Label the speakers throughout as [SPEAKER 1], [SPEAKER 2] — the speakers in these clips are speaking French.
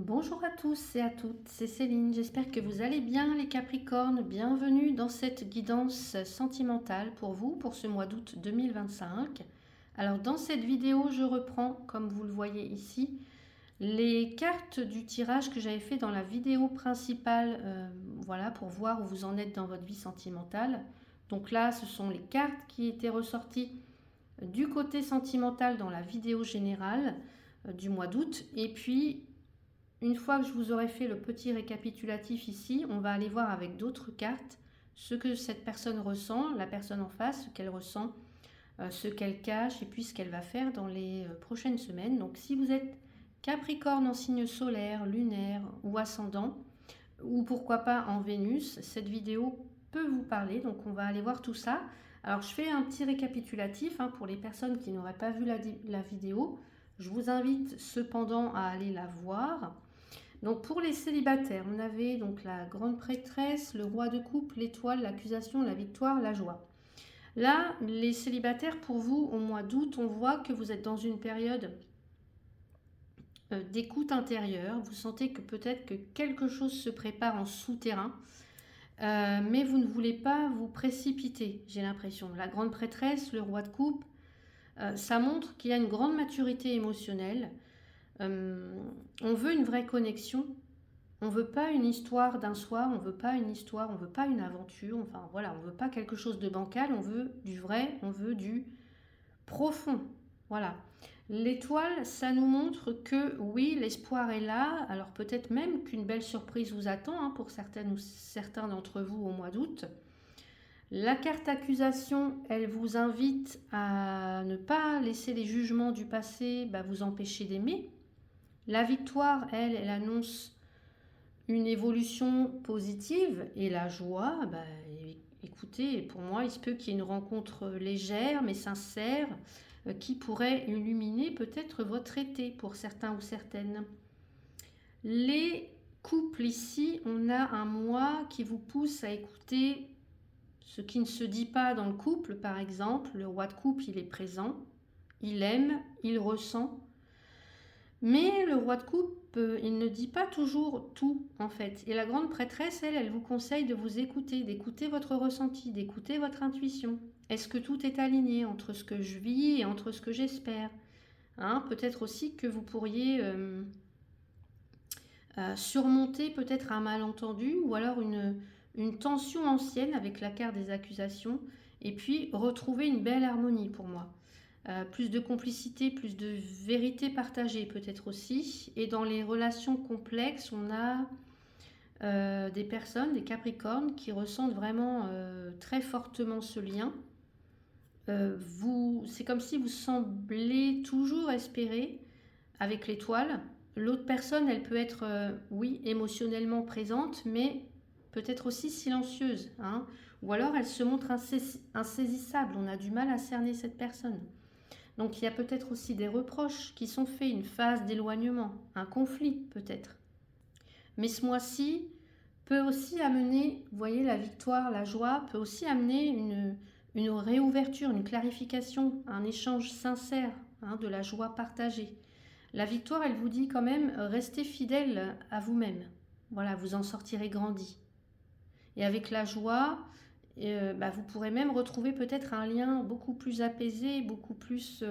[SPEAKER 1] Bonjour à tous et à toutes, c'est Céline, j'espère que vous allez bien les Capricornes, bienvenue dans cette guidance sentimentale pour vous pour ce mois d'août 2025. Alors dans cette vidéo je reprends, comme vous le voyez ici, les cartes du tirage que j'avais fait dans la vidéo principale, voilà, pour voir où vous en êtes dans votre vie sentimentale. Donc là ce sont les cartes qui étaient ressorties du côté sentimental dans la vidéo générale du mois d'août et puis une fois que je vous aurai fait le petit récapitulatif ici, on va aller voir avec d'autres cartes ce que cette personne ressent, la personne en face, ce qu'elle ressent, ce qu'elle cache et puis ce qu'elle va faire dans les prochaines semaines. Donc si vous êtes Capricorne en signe solaire, lunaire ou ascendant, ou pourquoi pas en Vénus, cette vidéo peut vous parler. Donc on va aller voir tout ça. Alors je fais un petit récapitulatif pour les personnes qui n'auraient pas vu la vidéo. Je vous invite cependant à aller la voir. Donc pour les célibataires, on avait donc la grande prêtresse, le roi de coupe, l'étoile, l'accusation, la victoire, la joie. Là, les célibataires, pour vous, au mois d'août, on voit que vous êtes dans une période d'écoute intérieure. Vous sentez que peut-être que quelque chose se prépare en souterrain, mais vous ne voulez pas vous précipiter, j'ai l'impression. La grande prêtresse, le roi de coupe, ça montre qu'il y a une grande maturité émotionnelle. On veut une vraie connexion. On ne veut pas une histoire d'un soir, on ne veut pas une histoire, on ne veut pas une aventure, enfin voilà, on ne veut pas quelque chose de bancal, on veut du vrai, on veut du profond. Voilà. L'étoile, ça nous montre que oui, l'espoir est là, alors peut-être même qu'une belle surprise vous attend pour certaines ou certains d'entre vous au mois d'août. La carte accusation, elle vous invite à ne pas laisser les jugements du passé vous empêcher d'aimer. La victoire, elle annonce une évolution positive et la joie, écoutez, pour moi, il se peut qu'il y ait une rencontre légère mais sincère qui pourrait illuminer peut-être votre été pour certains ou certaines. Les couples ici, on a un mois qui vous pousse à écouter ce qui ne se dit pas dans le couple, par exemple. Le roi de coupe, il est présent, il aime, il ressent. Mais le roi de coupe, il ne dit pas toujours tout, en fait. Et la grande prêtresse, elle vous conseille de vous écouter, d'écouter votre ressenti, d'écouter votre intuition. Est-ce que tout est aligné entre ce que je vis et entre ce que j'espère? Peut-être aussi que vous pourriez surmonter peut-être un malentendu ou alors une tension ancienne avec la carte des accusations et puis retrouver une belle harmonie pour moi. Plus de complicité, plus de vérité partagée peut-être aussi. Et dans les relations complexes, on a des personnes, des Capricornes, qui ressentent vraiment très fortement ce lien. C'est comme si vous semblez toujours espérer avec l'étoile. L'autre personne, elle peut être, oui, émotionnellement présente, mais peut-être aussi silencieuse. Ou alors elle se montre insaisissable. On a du mal à cerner cette personne. Donc il y a peut-être aussi des reproches qui sont faits, une phase d'éloignement, un conflit peut-être. Mais ce mois-ci peut aussi amener, vous voyez, la victoire, la joie, peut aussi amener une réouverture, une clarification, un échange sincère, de la joie partagée. La victoire, elle vous dit quand même, restez fidèle à vous-même. Voilà, vous en sortirez grandi. Et avec la joie, vous pourrez même retrouver peut-être un lien beaucoup plus apaisé, beaucoup plus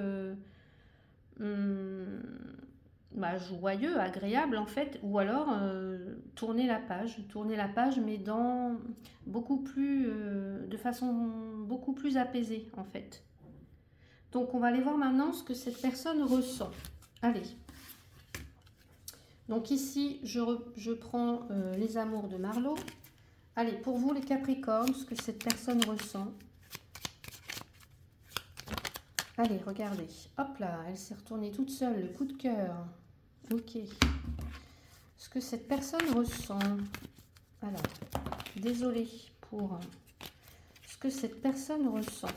[SPEAKER 1] joyeux, agréable en fait, ou alors tourner la page, mais de façon beaucoup plus apaisée en fait. Donc on va aller voir maintenant ce que cette personne ressent. Allez. Donc ici, je prends les amours de Marlo. Allez, pour vous les Capricornes, ce que cette personne ressent. Allez, regardez. Hop là, elle s'est retournée toute seule, le coup de cœur. Ok. Ce que cette personne ressent. Alors, désolée pour ce que cette personne ressent.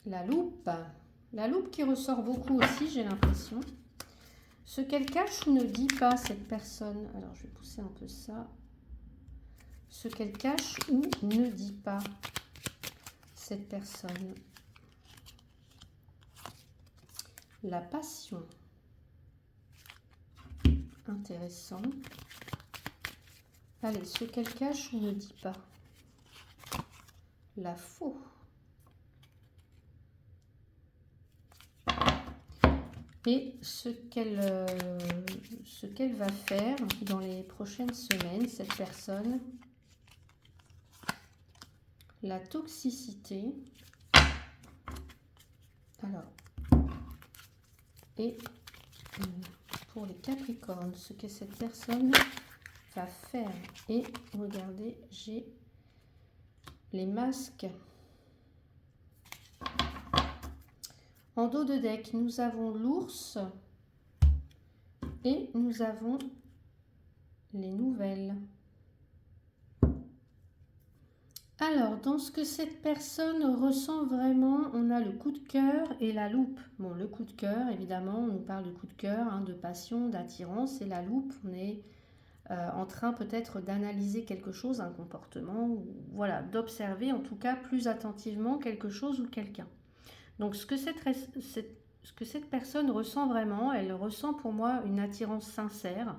[SPEAKER 1] La loupe. La loupe qui ressort beaucoup aussi, j'ai l'impression. Ce qu'elle cache ou ne dit pas, cette personne. Alors, je vais pousser un peu ça. Ce qu'elle cache ou ne dit pas, cette personne. La passion. Intéressant. Allez, ce qu'elle cache ou ne dit pas. La faux. Et ce qu'elle va faire dans les prochaines semaines, cette personne. La toxicité. Alors, et pour les Capricornes, ce que cette personne va faire. Et regardez, j'ai les masques. En dos de deck, nous avons l'ours et nous avons les nouvelles. Alors, dans ce que cette personne ressent vraiment, on a le coup de cœur et la loupe. Bon, le coup de cœur, évidemment, on nous parle de coup de cœur, de passion, d'attirance. Et la loupe, on est en train peut-être d'analyser quelque chose, un comportement, ou voilà, d'observer en tout cas plus attentivement quelque chose ou quelqu'un. Donc, ce que cette personne ressent vraiment, elle ressent pour moi une attirance sincère,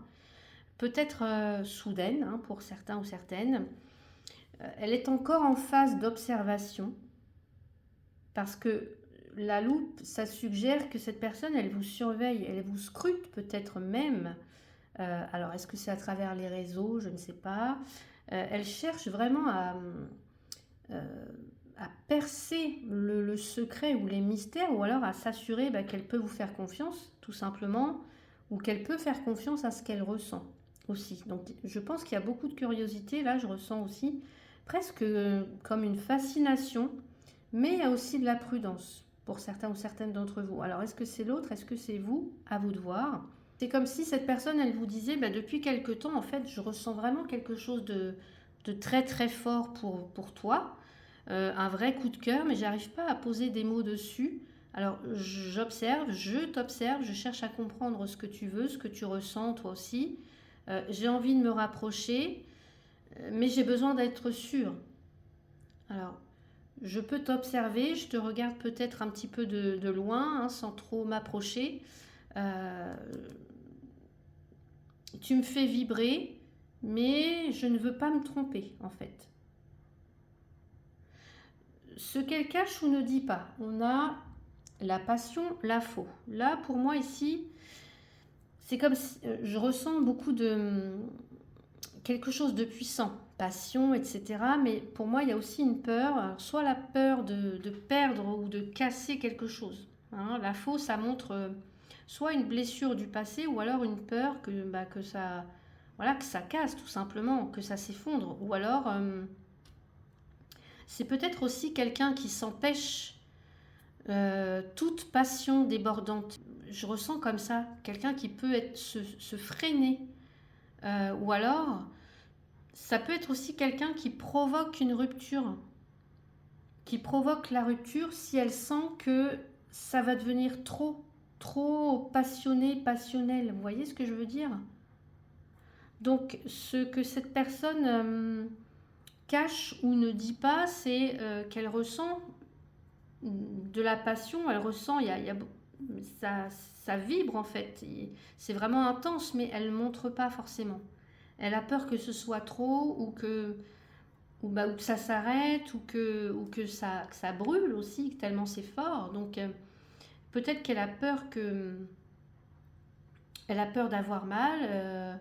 [SPEAKER 1] peut-être soudaine pour certains ou certaines. Elle est encore en phase d'observation parce que la loupe, ça suggère que cette personne, elle vous surveille, elle vous scrute peut-être même. Alors, est-ce que c'est à travers les réseaux? Je ne sais pas. Elle cherche vraiment à percer le secret ou les mystères, ou alors à s'assurer qu'elle peut vous faire confiance, tout simplement, ou qu'elle peut faire confiance à ce qu'elle ressent aussi. Donc, je pense qu'il y a beaucoup de curiosité. Là, je ressens aussi presque comme une fascination, mais il y a aussi de la prudence pour certains ou certaines d'entre vous. Alors, est-ce que c'est l'autre? Est-ce que c'est vous? À vous de voir. C'est comme si cette personne, elle vous disait, depuis quelque temps, en fait, je ressens vraiment quelque chose de très très fort pour toi, un vrai coup de cœur, mais j'arrive pas à poser des mots dessus. Alors, j'observe, je t'observe, je cherche à comprendre ce que tu veux, ce que tu ressens toi aussi. J'ai envie de me rapprocher, mais j'ai besoin d'être sûre. Alors, je peux t'observer, je te regarde peut-être un petit peu de loin, sans trop m'approcher. Tu me fais vibrer, mais je ne veux pas me tromper, en fait. Ce qu'elle cache ou ne dit pas, on a la passion, la faux. Là, pour moi, ici, c'est comme si je ressens beaucoup de quelque chose de puissant, passion, etc. Mais pour moi, il y a aussi une peur, alors, soit la peur de perdre ou de casser quelque chose. La faux, ça montre soit une blessure du passé, ou alors une peur que ça, voilà, que ça casse tout simplement, que ça s'effondre. Ou alors, c'est peut-être aussi quelqu'un qui s'empêche toute passion débordante. Je ressens comme ça, quelqu'un qui peut se freiner. Ou alors, ça peut être aussi quelqu'un qui provoque une rupture, qui provoque la rupture si elle sent que ça va devenir trop passionné, passionnel. Vous voyez ce que je veux dire? Donc, ce que cette personne cache ou ne dit pas, c'est qu'elle ressent de la passion, elle ressent, ça vibre en fait, c'est vraiment intense, mais elle ne montre pas forcément. Elle a peur que ce soit trop, ou que ça s'arrête, ou que ça brûle aussi, tellement c'est fort. Donc peut-être qu'elle a peur elle a peur d'avoir mal.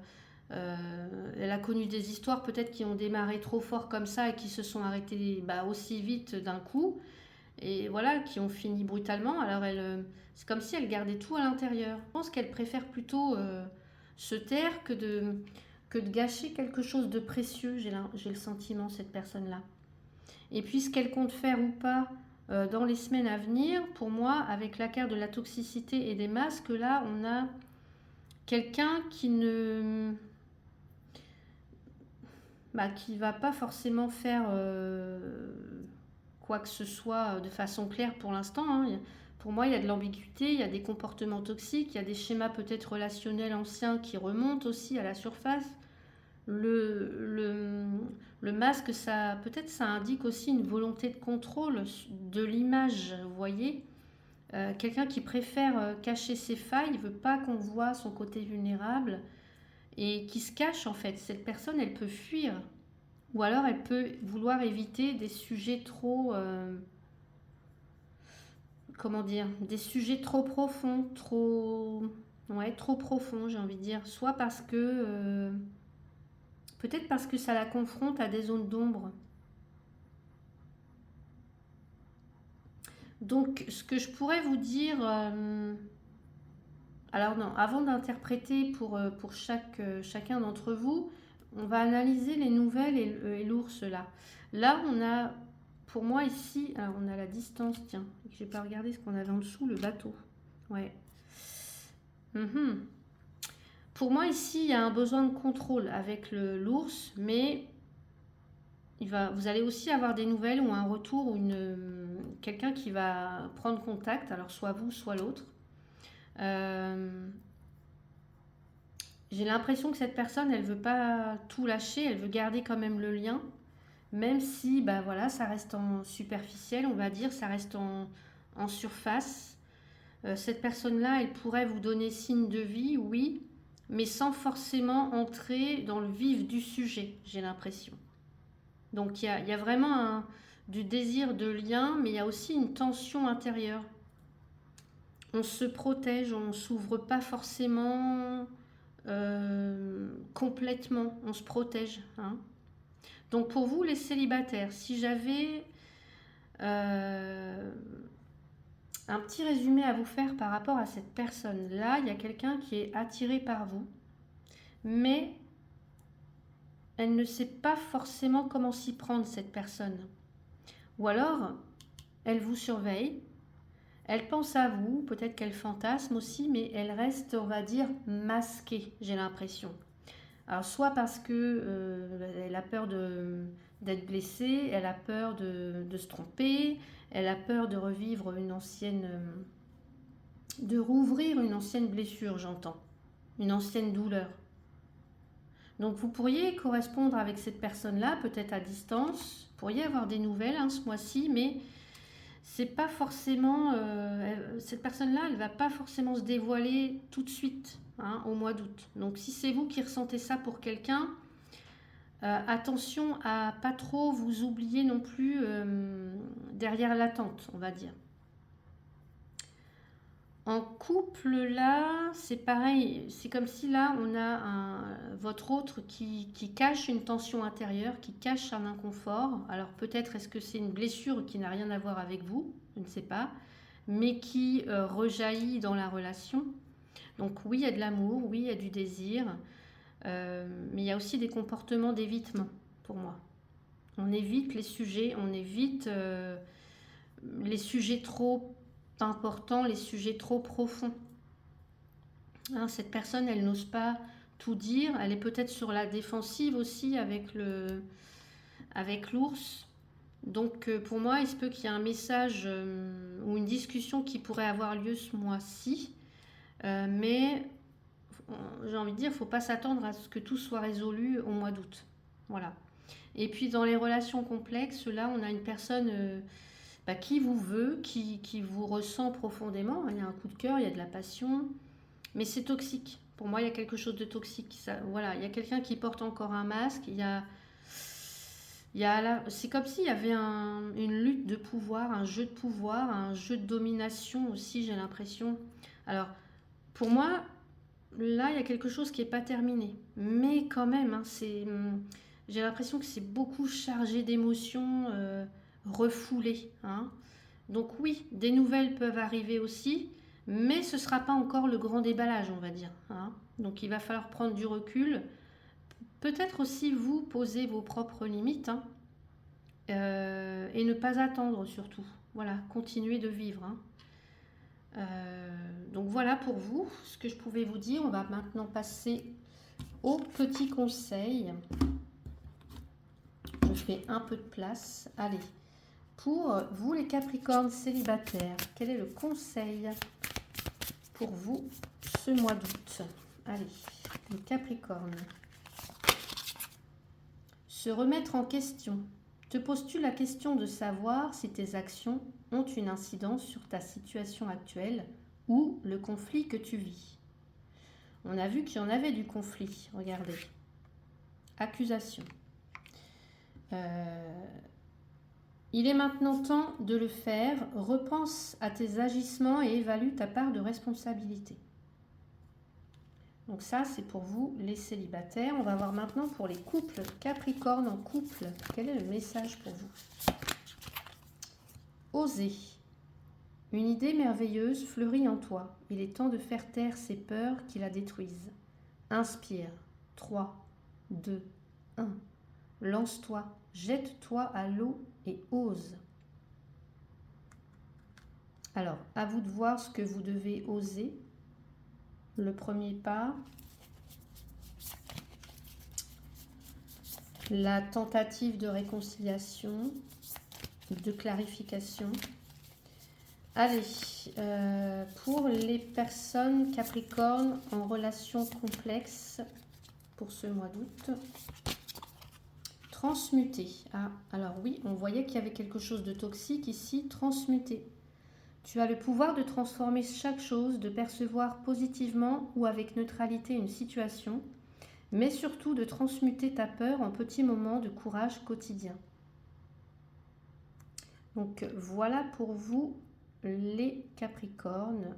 [SPEAKER 1] Elle a connu des histoires peut-être qui ont démarré trop fort comme ça et qui se sont arrêtées aussi vite d'un coup. Et voilà, qui ont fini brutalement. Alors c'est comme si elle gardait tout à l'intérieur. Je pense qu'elle préfère plutôt se taire que de gâcher quelque chose de précieux, j'ai le sentiment, cette personne-là. Et puis ce qu'elle compte faire ou pas dans les semaines à venir, pour moi, avec la carte de la toxicité et des masques, là, on a quelqu'un qui va pas forcément faire quoi que ce soit de façon claire pour l'instant. Pour moi, il y a de l'ambiguïté, il y a des comportements toxiques, il y a des schémas peut-être relationnels anciens qui remontent aussi à la surface. Le masque, peut-être ça indique aussi une volonté de contrôle de l'image, vous voyez. Quelqu'un qui préfère cacher ses failles, il ne veut pas qu'on voit son côté vulnérable et qui se cache en fait. Cette personne, elle peut fuir ou alors elle peut vouloir éviter des sujets trop, comment dire, des sujets trop profonds, ouais, trop profonds, j'ai envie de dire. Soit parce que, peut-être parce que ça la confronte à des zones d'ombre. Donc, ce que je pourrais vous dire, alors non, avant d'interpréter pour chacun d'entre vous, on va analyser les nouvelles et l'ours là. Là, on a, pour moi ici, alors on a la distance, tiens, j'ai pas regardé ce qu'on avait en dessous, le bateau. Ouais. Mhm. Pour moi ici, il y a un besoin de contrôle avec l'ours, mais vous allez aussi avoir des nouvelles ou un retour ou quelqu'un qui va prendre contact, alors soit vous, soit l'autre. Euh, j'ai l'impression que cette personne, elle veut pas tout lâcher, elle veut garder quand même le lien, même si, bah voilà, ça reste en superficiel, on va dire, ça reste en surface. Cette personne-là, elle pourrait vous donner signe de vie, oui, mais sans forcément entrer dans le vif du sujet, j'ai l'impression. Donc il y a vraiment du désir de lien, mais il y a aussi une tension intérieure. On se protège, on ne s'ouvre pas forcément complètement, on se protège. Hein. Donc pour vous les célibataires, si j'avais euh, un petit résumé à vous faire par rapport à cette personne-là, il y a quelqu'un qui est attiré par vous, mais elle ne sait pas forcément comment s'y prendre, cette personne. Ou alors, elle vous surveille, elle pense à vous, peut-être qu'elle fantasme aussi, mais elle reste, on va dire, masquée, j'ai l'impression. Alors, soit parce que elle a peur d'être blessée, elle a peur de se tromper, elle a peur de revivre une ancienne, de rouvrir une ancienne blessure, j'entends, une ancienne douleur. Donc, vous pourriez correspondre avec cette personne-là, peut-être à distance, vous pourriez avoir des nouvelles ce mois-ci, mais c'est pas forcément cette personne-là, elle va pas forcément se dévoiler tout de suite au mois d'août. Donc si c'est vous qui ressentez ça pour quelqu'un, attention à pas trop vous oublier non plus derrière l'attente, on va dire. En couple, là, c'est pareil. C'est comme si là, on a votre autre qui cache une tension intérieure, qui cache un inconfort. Alors peut-être est-ce que c'est une blessure qui n'a rien à voir avec vous, je ne sais pas, mais qui rejaillit dans la relation. Donc oui, il y a de l'amour, oui, il y a du désir, mais il y a aussi des comportements d'évitement pour moi. On évite les sujets, on évite les sujets trop importants, les sujets trop profonds. Hein, cette personne, elle n'ose pas tout dire. Elle est peut-être sur la défensive aussi avec l'ours. Donc pour moi, il se peut qu'il y ait un message ou une discussion qui pourrait avoir lieu ce mois-ci. Mais j'ai envie de dire, il ne faut pas s'attendre à ce que tout soit résolu au mois d'août. Voilà. Et puis dans les relations complexes, là, on a une personne qui vous veut, qui vous ressent profondément. Il y a un coup de cœur, il y a de la passion, mais c'est toxique. Pour moi, il y a quelque chose de toxique. Ça, voilà, il y a quelqu'un qui porte encore un masque. C'est comme s'il y avait une lutte de pouvoir, un jeu de pouvoir, un jeu de domination aussi, j'ai l'impression. Alors, pour moi, là, il y a quelque chose qui n'est pas terminé. Mais quand même, j'ai l'impression que c'est beaucoup chargé d'émotions refoulées. Hein. Donc oui, des nouvelles peuvent arriver aussi, mais ce ne sera pas encore le grand déballage, on va dire. Hein. Donc il va falloir prendre du recul. Peut-être aussi vous poser vos propres limites et ne pas attendre surtout. Voilà, continuer de vivre. Hein. Donc voilà pour vous ce que je pouvais vous dire. On va maintenant passer aux petits conseils. Je fais un peu de place. Allez, pour vous les Capricornes célibataires, quel est le conseil pour vous ce mois d'août? Allez, les Capricornes. Se remettre en question. Te poses-tu la question de savoir si tes actions ont une incidence sur ta situation actuelle ou le conflit que tu vis. On a vu qu'il y en avait du conflit, regardez. Accusation. Il est maintenant temps de le faire. Repense à tes agissements et évalue ta part de responsabilité. Donc ça, c'est pour vous, les célibataires. On va voir maintenant pour les couples. Capricorne en couple, quel est le message pour vous? Osez. Une idée merveilleuse fleurit en toi. Il est temps de faire taire ces peurs qui la détruisent. Inspire. 3, 2, 1. Lance-toi, jette-toi à l'eau et ose. Alors, à vous de voir ce que vous devez oser. Le premier pas. La tentative de réconciliation, de clarification. Allez, pour les personnes Capricorne en relation complexe pour ce mois d'août. Transmuter. Ah, alors oui, on voyait qu'il y avait quelque chose de toxique ici. Transmuter. Tu as le pouvoir de transformer chaque chose, de percevoir positivement ou avec neutralité une situation, mais surtout de transmuter ta peur en petits moments de courage quotidien. Donc voilà pour vous les Capricornes.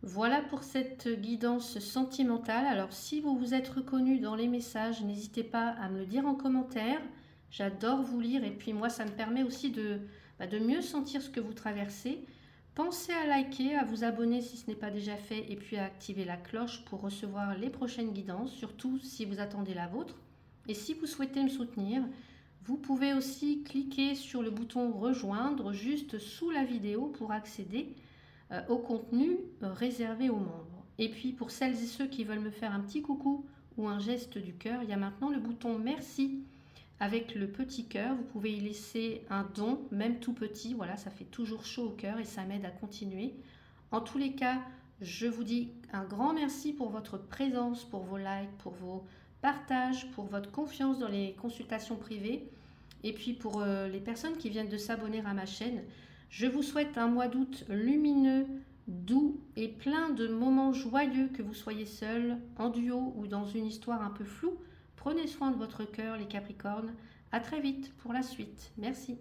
[SPEAKER 1] Voilà pour cette guidance sentimentale. Alors si vous vous êtes reconnu dans les messages, n'hésitez pas à me le dire en commentaire. J'adore vous lire et puis moi ça me permet aussi de mieux sentir ce que vous traversez. Pensez à liker, à vous abonner si ce n'est pas déjà fait et puis à activer la cloche pour recevoir les prochaines guidances, surtout si vous attendez la vôtre. Et si vous souhaitez me soutenir, vous pouvez aussi cliquer sur le bouton rejoindre juste sous la vidéo pour accéder au contenu réservé aux membres. Et puis pour celles et ceux qui veulent me faire un petit coucou ou un geste du cœur, il y a maintenant le bouton merci avec le petit cœur. Vous pouvez y laisser un don, même tout petit. Voilà, ça fait toujours chaud au cœur et ça m'aide à continuer. En tous les cas, je vous dis un grand merci pour votre présence, pour vos likes, pour vos partages, pour votre confiance dans les consultations privées. Et puis pour les personnes qui viennent de s'abonner à ma chaîne, je vous souhaite un mois d'août lumineux, doux et plein de moments joyeux, que vous soyez seul, en duo ou dans une histoire un peu floue. Prenez soin de votre cœur, les Capricornes. À très vite pour la suite. Merci.